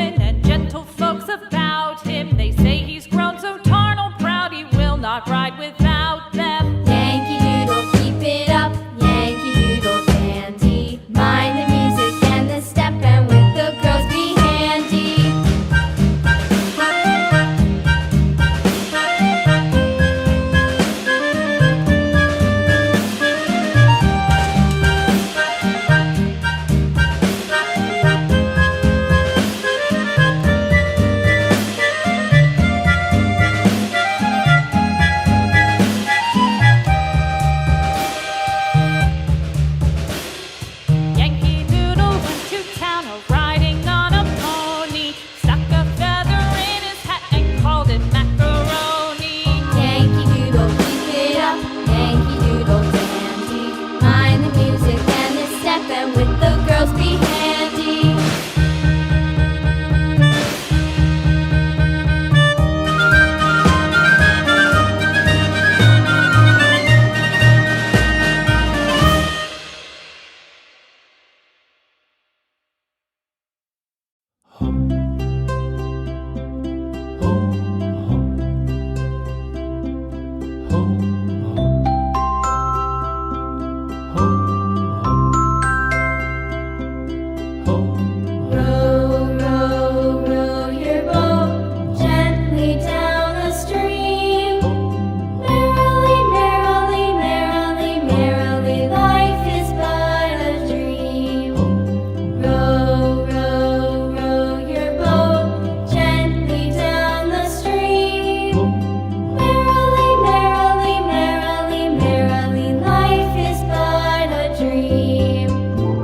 women and gentle folks about him. They say he's grown so tarnal proud he will not ride without them. Yankee Doodle, keep it up, Yankee Doodle dandy. Mind the music and the step, and with the girls be handy. Yankee Doodle went to town riding on a pony, stuck a feather in his hat and called it macaroni. Yankee Doodle, keep it up, Yankee Doodle dandy. Mind the music and the step, and with the girls be handy. Row, row, row your boat gently down the stream. Merrily, merrily, merrily, merrily, life is but a dream. Row, row, row your boat gently down the stream. Merrily, merrily, merrily, merrily, life is but a dream. Row,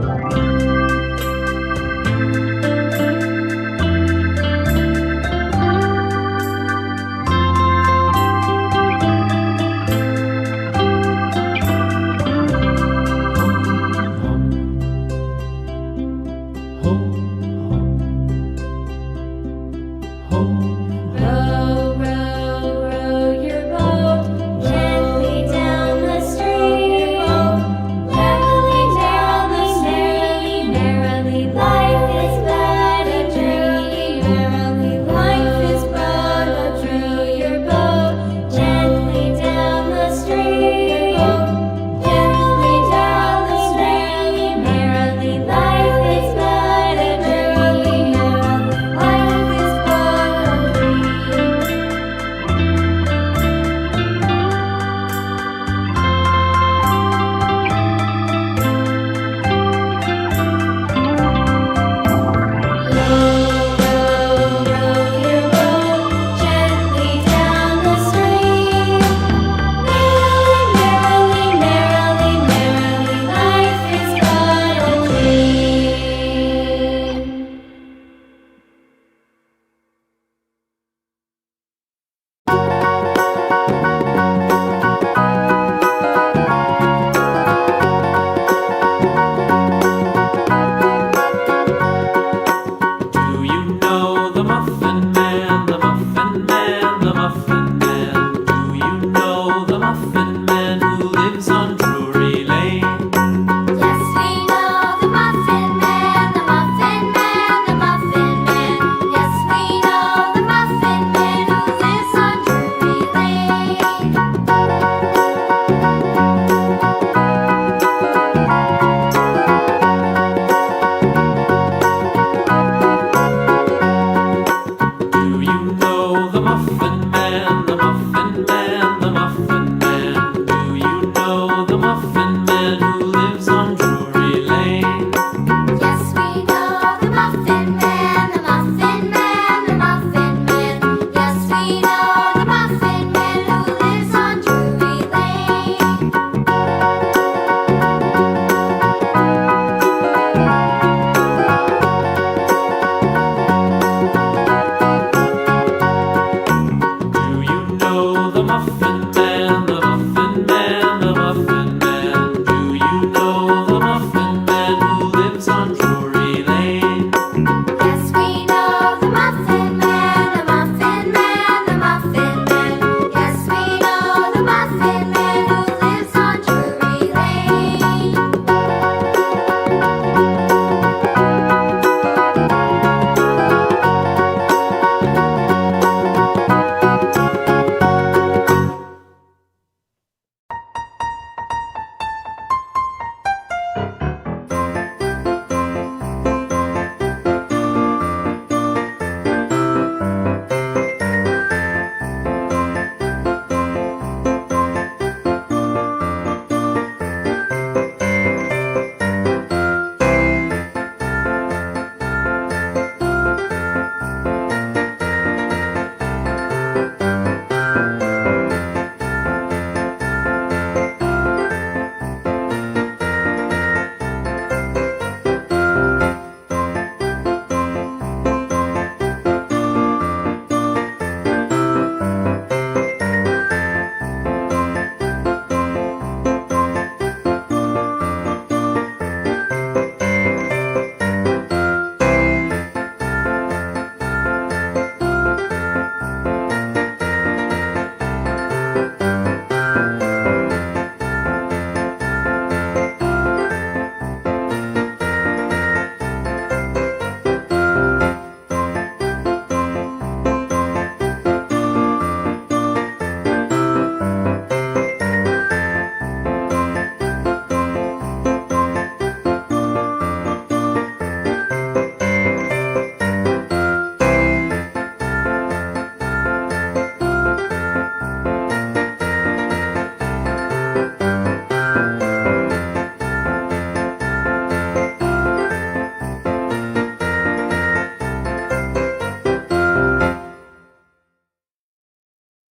row, row your boat gently down the stream. Merrily, merrily, merrily, merrily, life is but a dream. Merrily, life is but a dream. Your boat gently down the stream. Gently down the stream. Merrily, life is but a dream. Merrily, life is but a dream. Row, row, row your boat gently down the stream. Merrily, merrily, merrily, merrily, life is but a dream. Do you know the muffin